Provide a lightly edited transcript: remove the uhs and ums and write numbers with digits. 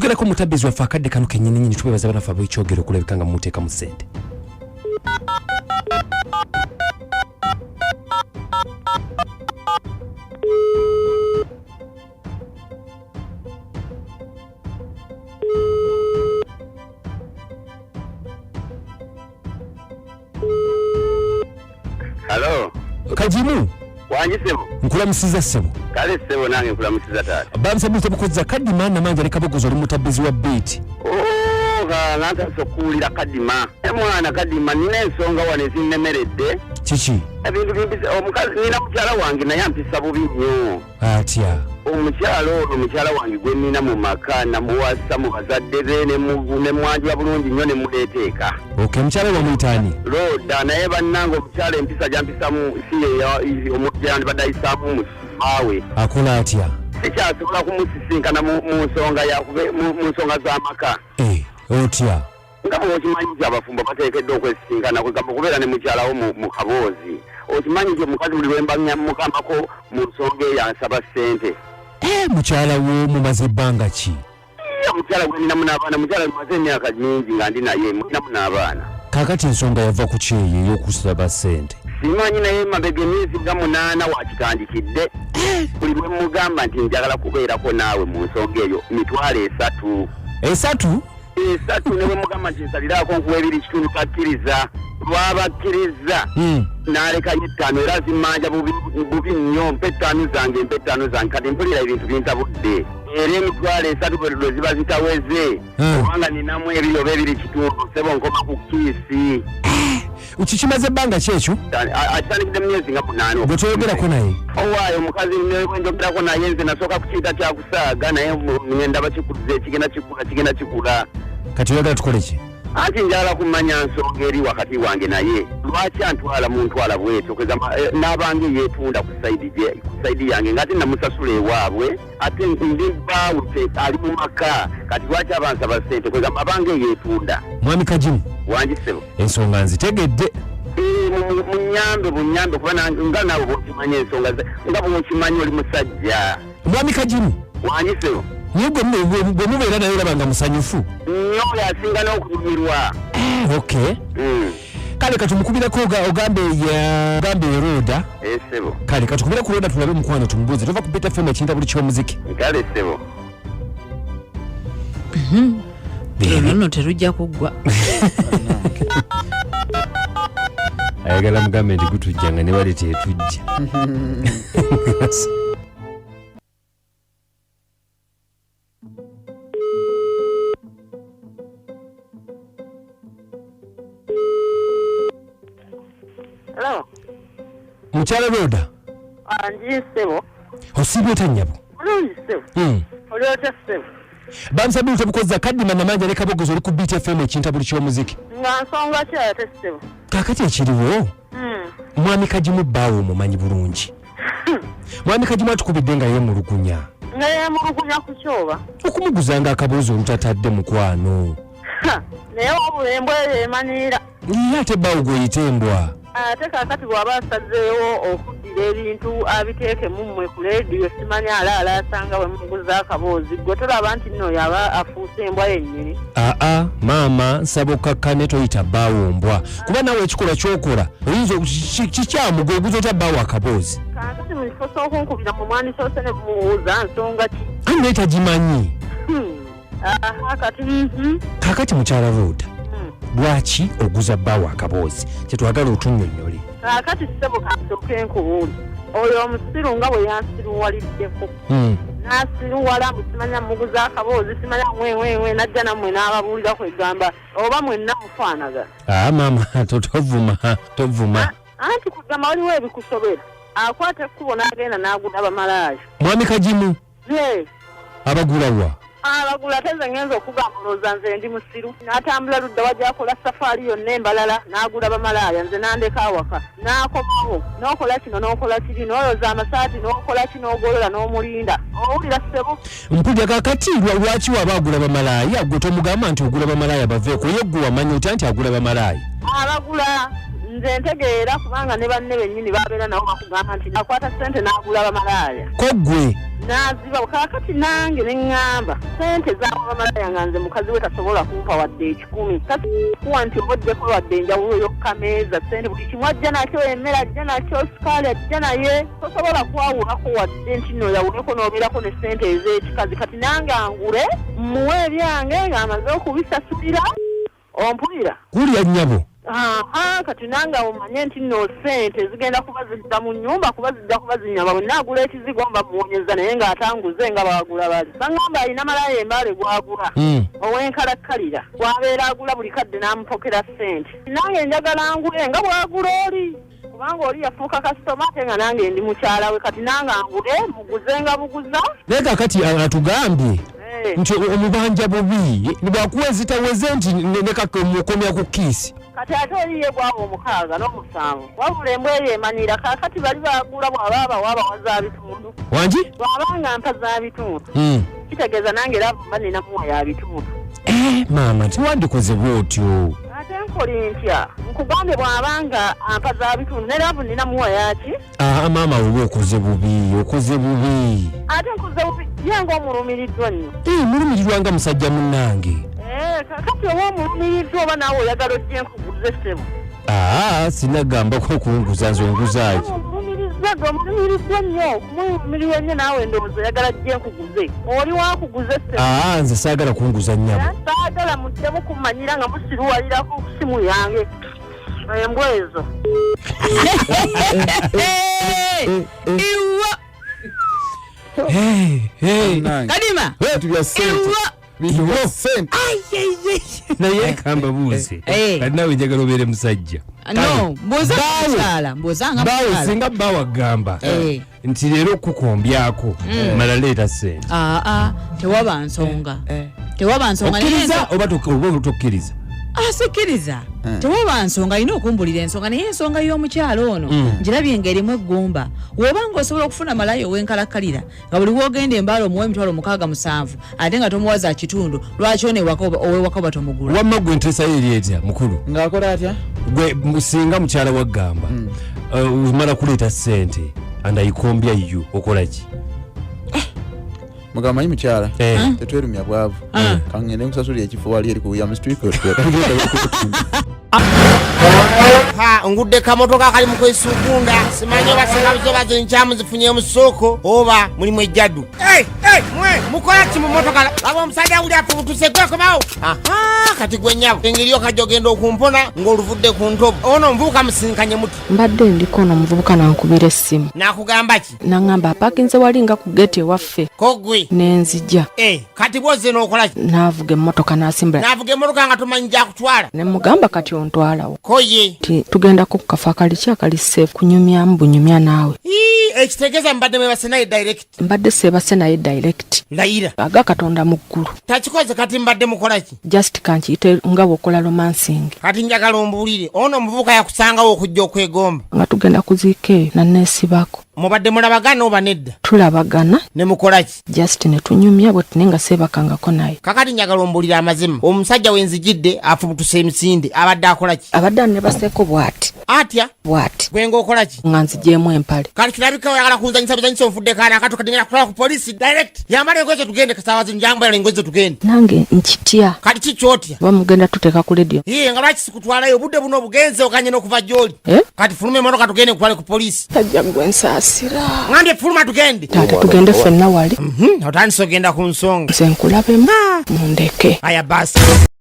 tugera ko mutabbizi wa fakadde kanu kenyini nyinyi tubebaza bana fabo ichogero kulebika nga muteka mu sente. Hello. Kajimu. Wanji sebo. Nkula msiza sebo. Kale sebo nange nkula msiza tata. Bamsa bute bukoza kadima na manja lekabogozo limutabbizi wa beat. Nanta sokulira kadima. Mwana kadima nina ensonga wane zinnemeredde. Chichi. Ebintu bimpisa omukazi nina mukyala wange naye ampisa bubi nnyo. Atya. Omukyala wange gwe nina mu maka namuwasa mu bazadde be ne mwanjula bulungi nnyo ne muleeteeka. Okay, mukyala wa mwitani. Roda naye bannange omukyala empisa gyampisamu si omujjani badayisaamu musaawe. Akola atya. Sikyasobola kumusisinkana mu nsonga z'amaka. Otya. Nga bw'okimanyi nti abafumbo bateekeddwa okwesisinkana kwegamba kubeera ne mukyalawo mu kaboozi. Okimanyi nti omukazi buli lwe mba mukambako mu nsonga eyo ansaba ssente. Mukyala wo mumaze ebbanga ki? Mukyala gwe ninamu n'abaana, mukyala mumaze emyaka mingi nga ndi naye mulinamu n'abaana. Kaakati ensonga yava ku ki eyo ey'okusaba ssente? Simanyi naye mabega emyezi nga 8 wakitandikidde. Buli lwe mugamba nti njagala kubeerako naawe mu nsonga eyo mitwalo 3. 3? 3 ne bwe mugamba nti nsaliraako nkuwa 2 kitundu takkiriza. Lwabakkiriza n'alekayo 5 era zimanja bubi nnyo mpe 5 zange kati mpulira ebintu bintabudde era emitwalo 3 bwe ziba zitaweze kubanga ninamu ebiri oba 2 kitundu sebo nkoma ku kiisi. Ukikimaze ebbanga ki ekyo? Akitandikidde mu myezi nga 8. Gwe toyogerako naye? Owaayo omukazi bwe njogerako naye nze nasooka kukiyita kyakusaaga naye ndaba kikuze kigenda kikula. Kati oyagala tukole ki? Anti njagala kumanya nsonga eri wakati wange naye lwaki antwala mu ntwala bwetyo n'abange yeetunda ku saidi yange ng'ate namusasula ewaabwe ate ndi bbaawe ali mu maka kati lwaki abansaba ssente kwegamba abange yeetunda. Mwami Kajimu. Wanji sebo. Ensonga nzitegedde. Bunyambe kuba nga naawe bw'okimanyi ensonga nga bw'okimanyi oli musajja. Mwami Kajimu. Wanji sebo. Naye gwe mubeera naye olaba nga musanyufu? Nnyo yasinga n'okunyumirwa. Okay. Kale katumukubireko ogambe Roda. Sebo. Kale katukubire ku Roda tulabe mukwano tumubuuze tova ku Beta FM ekinta buli ky'omuziki. Kale sebo. Nno terujja kuggwa. Ayagala mugambe nti gutujja nga ne bali tetujja. Hello. Mukyala Roda. Anji sebo. Osibye tanyabo. Mulungi sebo. Oli otya sebo. Bamusabye obukoza kadima na manja lekabogozo oli ku Beat FM ekinta buli ky'omuziki. Nga nsonga ki ate sebo. Kaakati ekiriwo. Mwami Kajimu bbaawo omumanyi bulungi. Mwami Kajimu atukubidde nga yeemulugunya. Nga yeemulugunya ku kyoba. Okumuguzanga akabuuzo olutatadde mukwano. Naye wabula eyo emanyiira. Ye ate bbaawo gw'oyitembwa. Ate kaakati bw'aba asazeewo okuddira ebintu abiteeke mummwe ku leediyo simanyi alaala asanga we muguza akaboozi gwe tolaba nti nno yaba afuuse embwa yennyini. Maama nsaba okkakkane toyita bbaawo mbwa kuba naawe ekikola ky'okola oyinza kikyamu gweguza otya bbaawo akaboozi. Kaakati mu kifo s'okunkubira mu mwani soose ne bumubuuza nsonga ki. Naye tagimanyi. Kaakati mukyala Roda. Lwaki oguza bbaawo akaboozi kyetwagala otunnyonnyole. Kaakati ssebo kasooke enkubuuzi oyo omusiru nga bwe yansiruwaliddeko n'asiruwala simanya muguza akaboozi simanya mwewewe najja nammwe n'ababuulira kwegamba oba mwenna mufaanaga. Maama tovuma. Anti kugamba waliwo ebikusobera akwata ekkubo n'agenda n'agula abamalaaya. Mwami Kajimu. Abagulawa. Abagula teze ngenza okugamba olowooza nze ndi musiru n'atambula ludda wajja akola safaari yonna embalala n'agula bamalaaya nze n'andeka awaka n'akomawo n'okola kino n'okola kiri n'olowooza amasaati n'okola ki n'ogolola n'omulinda owulira ssebo. Mpulira kaakati lwaki waba agula bamalaaya gwe tomugamba nti ogula bamalaaya baveeko ye ggwe wamanya otya nti agula bamalaaya. Abagula nze ntegeera kubanga ne banne bennyini babeera nabo bakugamba nti akwata ssente n'agula bamalaaya koggwe n'aziba kaakati nange ne ŋŋamba ssente zaaba bamalaaya nga nze mukazi we tasobola kumpa wadde 10 kati kuwa nti obaddeko wadde enjawulo y'okkameeza ssente buli kimu ajja nakyo emmere ajja nakyo sikaali ajja naye tosobola kwawulako wadde nti nno yawuleko n'obeerako ne ssente ez'ekikazi kati nange angule mmuwe ebyange ng'amaze okubisasulira ompulira kulya nnyabo kati nange omanye nti nno ssente zigenda kuba zidda mu nnyumba kuba zijja kuba zinyama bwe naagula ekizigo mba muwonyeza naye ng'atanguze nga bagula bali baŋŋamba alina malaaya embaale gwagula ow'enkalakkalira gwabeera agula buli kadde n'amupokera ssente nange njagala ngule nga bwagula oli kubanga oli yafuuka kasitoma ate nga nange ndi mukyala we kati nange angule muguze nga buguza naye kakati atugambye nti omubanja bubi bwakuwezitaweze nti nekamukomya ku kiisi kati ate oliye gwaba 6 n'omusanvu wabula embwa eyo emanyiira kaakati bali bagula bw'aba abawa za bitundu wangi bw'abanga mpa za bitundu kitegeeza nange era mba ninamuwa ya bitundu maama tiwandikoze bwotyo ate nkoli ntya nkugambye bw'abanga ampa za bitundu neraavu ninamuwa yaki maama olwo okoze bubi ate nkoze bubi yange omulumiriddwa nnyo mulumirirwa nga musajja munnange kakati oba omulumiriddwa oba naawe oyagala ojje nkuguze ssebo sinagambako okunguza nze onguzaki omulumiriddwa nnyo kumulumiriwa nnyo naawe ndowooza oyagala ajje nkuguze oli wakuguze ssebo nze saagala kunguza nnyabo saagala muddemu kummanyira nga musiruwalirako ku simu yange embwa ezo Kadima naye kamba buuze kati nawe njagala obeere musajja bawe singa bawa gamba nti leero okukombyako mala leeta ssente tewaba nsonga okkiriza oba tokkiriza asikiriza tewaba nsonga alina okumbulira ensonga naye ensonga y'omukyalo ono njirabye ng'erimu eggumba wobanga osobola okufuna malayo ow'enkalakkalira nga buli wogenda embaala omuwa emitwalo 67 ate nga tomuwaza kitundu lwaki owewaka oba tomugula wamma gwe nteesayo eri etya mukulu ng'akola atya gwe singa mukyala wa gamba omala kuleeta ssente andayikombya yo okola ki mugamba manyi mukyala tetwerumya bwavu kangende nkusasulira ekifo wali eri ku Williams Street ngudde kamotoka kali mu kwesukunda simanyi basenga bizobazo nkyamu zifunye mu ssoko oba mulimu ejjaddu mukola ki mu motoka laba omusajja uli afubutuse gwekomawo kati gwe nnyabo engeri okajogenda okumpona ng'oluvudde ku ntobo ono omuvubuka musinkanye muti mbadde ndiko ono omuvubuka nankubira essimu nakugamba ki naŋŋamba apakinze wali nga ku geeti ewaffe kogwe nenzija kati bwozze n'okola ki naavuga emmotoka n'asimbula naavuga emmotoka nga tomanyi gyakutwala ne mugamba kati ontwalawo koye tugendako ku kafo akali ki akali seefu kunyumyamu bunyumya naawe ekitegeeza mbadde mwebase naye direct mbadde seebase naye direct layira aga katonda mu ggulu takikoze kati mbadde mukola ki just kankiyite nga bw'okola romansing kati njagala ombuulire ono omuvubuka yakusangawo okujja okwegomba nga tugenda kuziika eyo nanneesibako mubadde mulabagana oba nedda tulabagana ne mukola ki just ne tunyumya bwe tune nga seebakangako naye kakati njagala ombuulire amazima omusajja wenzijidde afubutuse emisinde abadde akola ki abadde annebaseeko bw'ati atya bw'ati gwe ng'okola ki nga nzigyemu empale kati kirabika oyagala kunzanyisa buzanyisa onfudde kaana akato kadengera kutwala ku polisi direct yambala engoye ze tugende kasaawa zino njambala engoye ze tugende nange nkitya kati kikyotya oba mugenda tuteeka ku ledio nga lwaki sikutwalayo obudde buno obugenze okanye n'okuva gy'oli kati fuluma emotoka tugende kutwale ku polisi tajja gwe nsaasira ngambye fuluma tugende taate tugende ffenna wali otandise ogenda ku nsonga nze nkulabemu mundeke aya basi